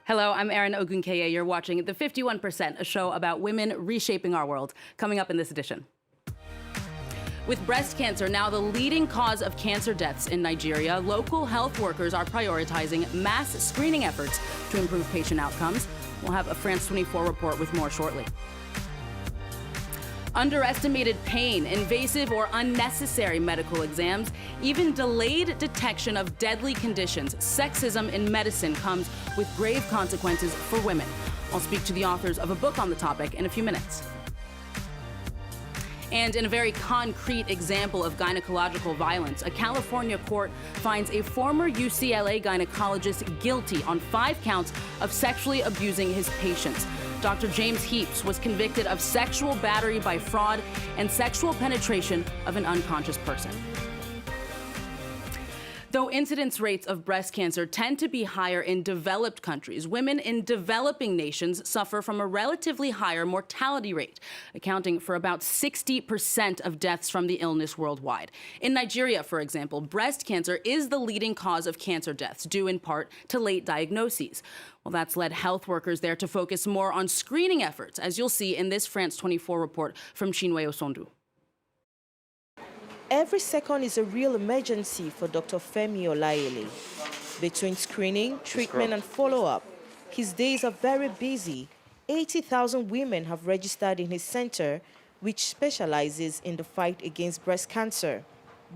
Hello, I'm Erin Ogunkeye. You're watching The 51%, a show about women reshaping our world, coming up in this edition. With breast cancer now the leading cause of cancer deaths in Nigeria, local health workers are prioritizing mass screening efforts to improve patient outcomes. We'll have a France 24 report with more shortly. Underestimated pain, invasive or unnecessary medical exams, even delayed detection of deadly conditions. Sexism in medicine comes with grave consequences for women. I'll speak to the authors of a book on the topic in a few minutes. And in a very concrete example of gynecological violence, a California court finds a former UCLA gynecologist guilty on 5 counts of sexually abusing his patients. Dr. James Heaps was convicted of sexual battery by fraud and sexual penetration of an unconscious person. Though incidence rates of breast cancer tend to be higher in developed countries, women in developing nations suffer from a relatively higher mortality rate, accounting for about 60% of deaths from the illness worldwide. In Nigeria, for example, breast cancer is the leading cause of cancer deaths, due in part to late diagnoses. Well, that's led health workers there to focus more on screening efforts, as you'll see in this France 24 report from Chinwe Osondu. Every second is a real emergency for Dr. Femi Olayele. Between screening, treatment and follow-up, his days are very busy. 80,000 women have registered in his center, which specializes in the fight against breast cancer.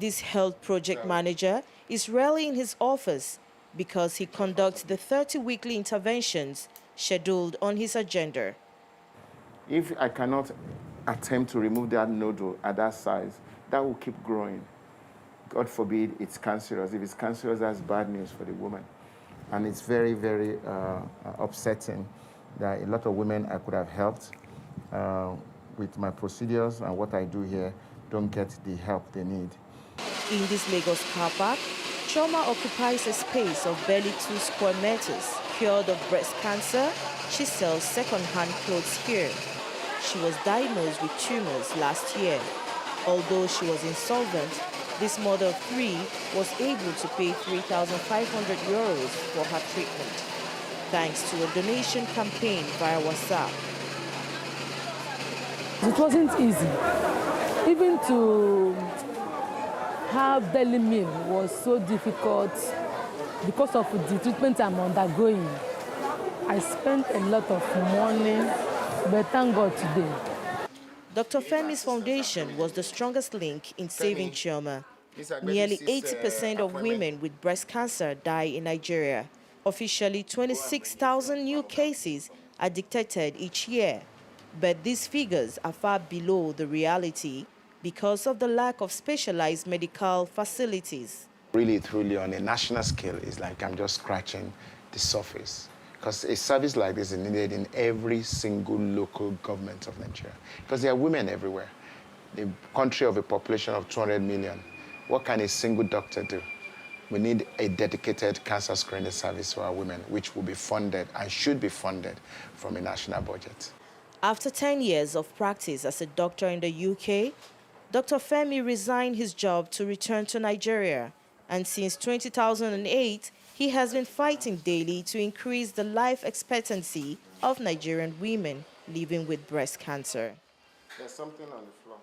This health project manager is rarely in his office because he conducts the 30 weekly interventions scheduled on his agenda. If I cannot attempt to remove that nodule at that size, that will keep growing. God forbid it's cancerous. If it's cancerous, that's bad news for the woman. And it's very, very upsetting that a lot of women I could have helped with my procedures and what I do here don't get the help they need. In this Lagos car park, Chioma occupies a space of barely 2 square meters. Cured of breast cancer, she sells second-hand clothes here. She was diagnosed with tumors last year. Although she was insolvent, this mother of 3 was able to pay 3,500 euros for her treatment, thanks to a donation campaign via WhatsApp. It wasn't easy. Even to have daily meal was so difficult because of the treatment I'm undergoing. I spent a lot of money, but thank God today. Dr. Femi's foundation was the strongest link in saving Chioma. Nearly 80% of women with breast cancer die in Nigeria. Officially, 26,000 new cases are detected each year. But these figures are far below the reality because of the lack of specialized medical facilities. Really, truly, on a national scale, it's like I'm just scratching the surface. Because a service like this is needed in every single local government of Nigeria. Because there are women everywhere. The country of a population of 200 million. What can a single doctor do? We need a dedicated cancer screening service for our women, which will be funded and should be funded from a national budget. After 10 years of practice as a doctor in the UK, Dr. Femi resigned his job to return to Nigeria. And since 2008, he has been fighting daily to increase the life expectancy of Nigerian women living with breast cancer. There's something on the floor.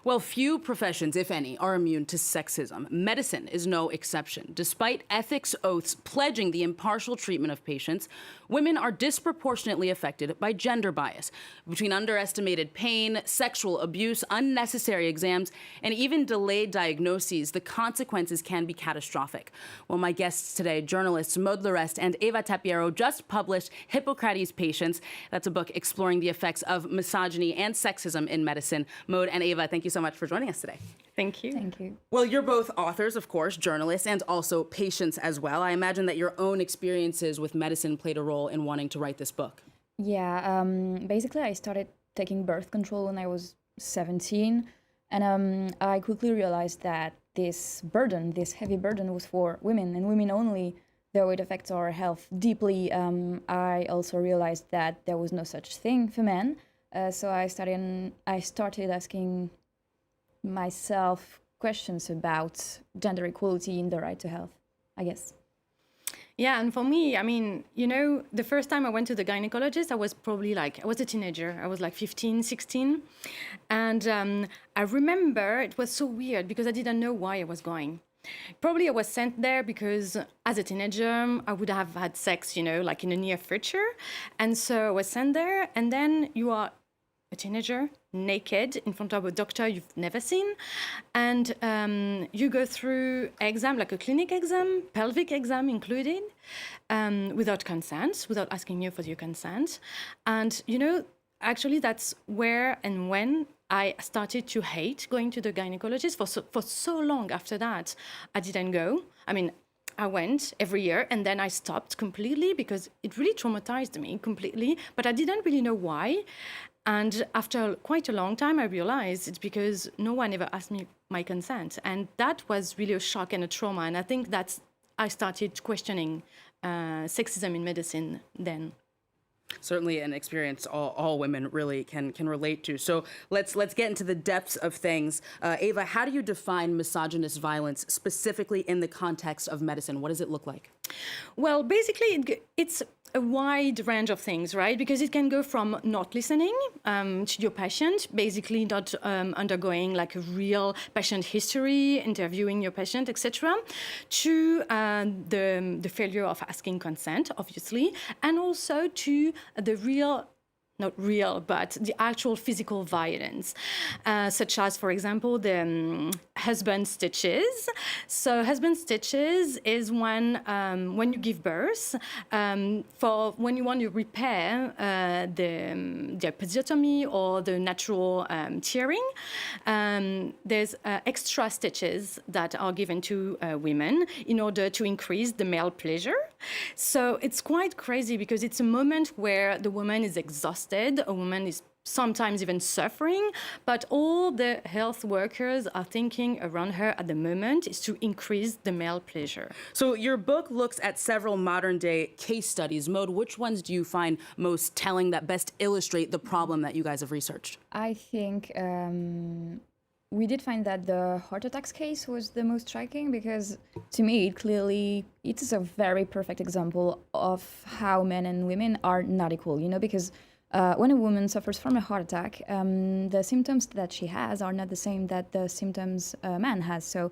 Well, few professions, if any, are immune to sexism. Medicine is no exception. Despite ethics oaths pledging the impartial treatment of patients, women are disproportionately affected by gender bias. Between underestimated pain, sexual abuse, unnecessary exams, and even delayed diagnoses, the consequences can be catastrophic. Well, my guests today, journalists Maud Larest and Eva Tapiero, just published Hippocrates Patients. That's a book exploring the effects of misogyny and sexism in medicine. Maud and Eva, thank you so much for joining us today. Thank you. Thank you. Well, you're both authors, of course, journalists, and also patients as well. I imagine that your own experiences with medicine played a role in wanting to write this book. Yeah, basically I started taking birth control when I was 17, and I quickly realized that this burden, this heavy burden, was for women, and women only, though it affects our health deeply. I also realized that there was no such thing for men, so I started asking myself questions about gender equality and the right to health, I guess. Yeah, and for me, I mean, you know, the first time I went to the gynecologist, I was probably I was a teenager. I was like 15, 16. And I remember it was so weird because I didn't know why I was going. Probably I was sent there because as a teenager, I would have had sex, you know, like in the near future. And so I was sent there, and then you are a teenager, naked, in front of a doctor you've never seen. And you go through exam, like a clinic exam, pelvic exam included, without consent, without asking you for your consent. And, you know, actually that's where and when I started to hate going to the gynecologist. For so long after that, I didn't go. I mean, I went every year, and then I stopped completely because it really traumatized me completely, but I didn't really know why. And after quite a long time, I realized it's because no one ever asked me my consent. And that was really a shock and a trauma. And I think I started questioning sexism in medicine then. Certainly an experience all women really can relate to. So let's get into the depths of things. Ava, how do you define misogynist violence specifically in the context of medicine? What does it look like? Well, basically, it's a wide range of things, right? Because it can go from not listening to your patient, basically not undergoing like a real patient history, interviewing your patient, etc., to the failure of asking consent, obviously, and also to the not real, but the actual physical violence, such as, for example, the husband stitches. So husband stitches is when you give birth, for when you want to repair the episiotomy or the natural tearing, there's extra stitches that are given to women in order to increase the male pleasure. So it's quite crazy because it's a moment where the woman is exhausted. A woman is sometimes even suffering, but all the health workers are thinking around her at the moment is to increase the male pleasure. So your book looks at several modern day case studies. Maud, which ones do you find most telling, that best illustrate the problem that you guys have researched? I think we did find that the heart attacks case was the most striking because to me it is a very perfect example of how men and women are not equal, you know, because when a woman suffers from a heart attack, the symptoms that she has are not the same that the symptoms a man has. So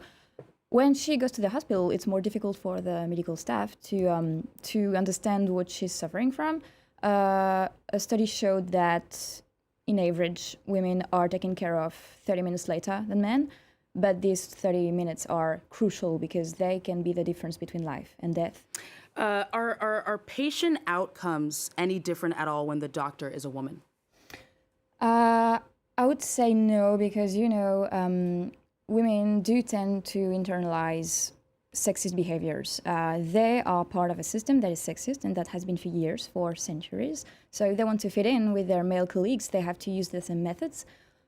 when she goes to the hospital, it's more difficult for the medical staff to understand what she's suffering from. A study showed that in average, women are taken care of 30 minutes later than men, but these 30 minutes are crucial because they can be the difference between life and death. Are patient outcomes any different at all when the doctor is a woman? I would say no, because, you know, women do tend to internalize sexist behaviors. They are part of a system that is sexist and that has been for years, for centuries. So if they want to fit in with their male colleagues, they have to use the same methods.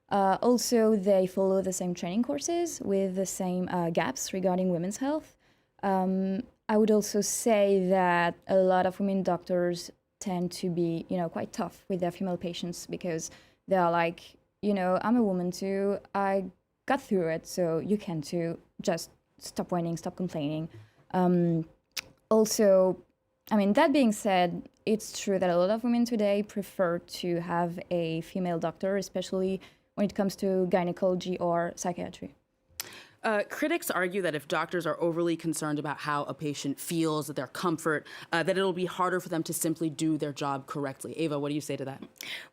Also, they follow the same training courses with the same gaps regarding women's health. I would also say that a lot of women doctors tend to be, you know, quite tough with their female patients because they are like, you know, I'm a woman too, I got through it, so you can too, just stop whining, stop complaining. Also, I mean, that being said, it's true that a lot of women today prefer to have a female doctor, especially when it comes to gynecology or psychiatry. Critics argue that if doctors are overly concerned about how a patient feels, their comfort, that it'll be harder for them to simply do their job correctly. Ava, what do you say to that?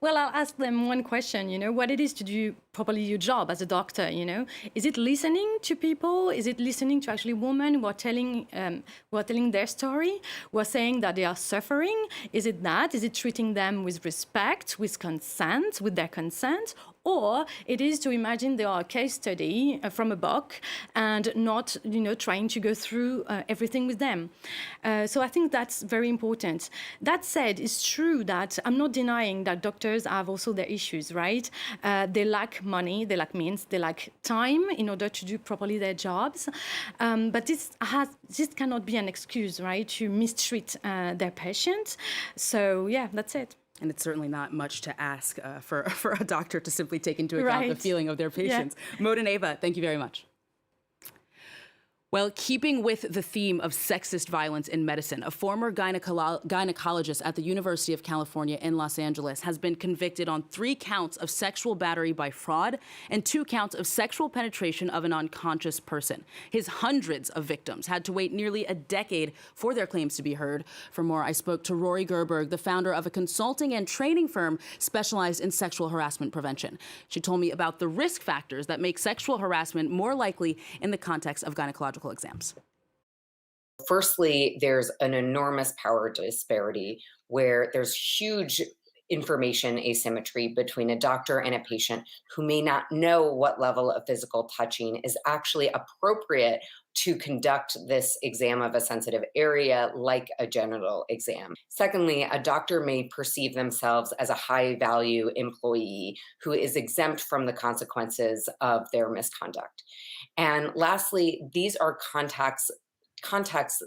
Well, I'll ask them one question, you know, what it is to do properly your job as a doctor, you know? Is it listening to people? Is it listening to actually women who are telling their story, who are saying that they are suffering? Is it that? Is it treating them with respect, with consent, with their consent? Or it is to imagine they are a case study from a book and not, you know, trying to go through everything with them. So I think that's very important. That said, it's true that I'm not denying that doctors have also their issues, right? They lack money, they lack means, they lack time in order to do properly their jobs. But this cannot be an excuse, right, to mistreat their patients. So yeah, that's it. And it's certainly not much to ask for a doctor to simply take into account the feeling of their patients. Yeah. Maud and Ava, thank you very much. Well, keeping with the theme of sexist violence in medicine, a former gynecologist at the University of California in Los Angeles has been convicted on 3 counts of sexual battery by fraud and 2 counts of sexual penetration of an unconscious person. His hundreds of victims had to wait nearly a decade for their claims to be heard. For more, I spoke to Rory Gerberg, the founder of a consulting and training firm specialized in sexual harassment prevention. She told me about the risk factors that make sexual harassment more likely in the context of gynecological exams. Firstly, there's an enormous power disparity where there's huge information asymmetry between a doctor and a patient who may not know what level of physical touching is actually appropriate to conduct this exam of a sensitive area like a genital exam. Secondly, a doctor may perceive themselves as a high-value employee who is exempt from the consequences of their misconduct. And lastly, these are contexts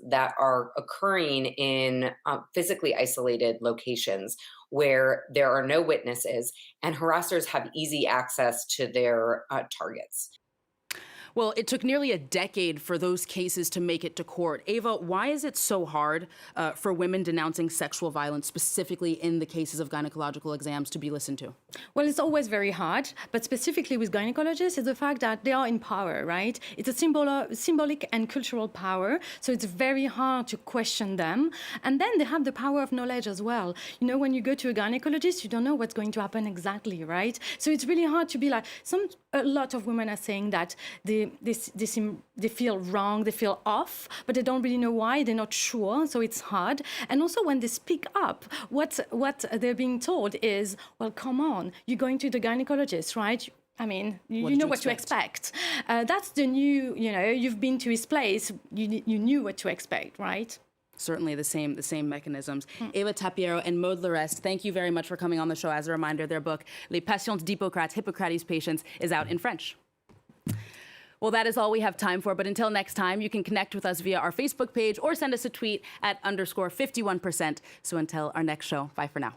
that are occurring in physically isolated locations where there are no witnesses and harassers have easy access to their targets. Well, it took nearly a decade for those cases to make it to court. Ava, why is it so hard for women denouncing sexual violence, specifically in the cases of gynecological exams, to be listened to? Well, it's always very hard, but specifically with gynecologists, it's the fact that they are in power, right? It's a symbolic and cultural power, so it's very hard to question them. And then they have the power of knowledge as well. You know, when you go to a gynecologist, you don't know what's going to happen exactly, right? So it's really hard to be like, a lot of women are saying that they feel wrong, they feel off, but they don't really know why, they're not sure, so it's hard. And also when they speak up, what they're being told is, well, come on, you're going to the gynecologist, right? I mean, you know what to expect. That's the new, you've been to his place, you knew what to expect, right? Certainly the same mechanisms. Eva Tapiero and Maud Larest, thank you very much for coming on the show. As a reminder, their book, Les Patients d'Hippocrates, Hippocrates Patients, is out in French. Well, that is all we have time for, but until next time, you can connect with us via our Facebook page or send us a tweet at _51%. So until our next show, bye for now.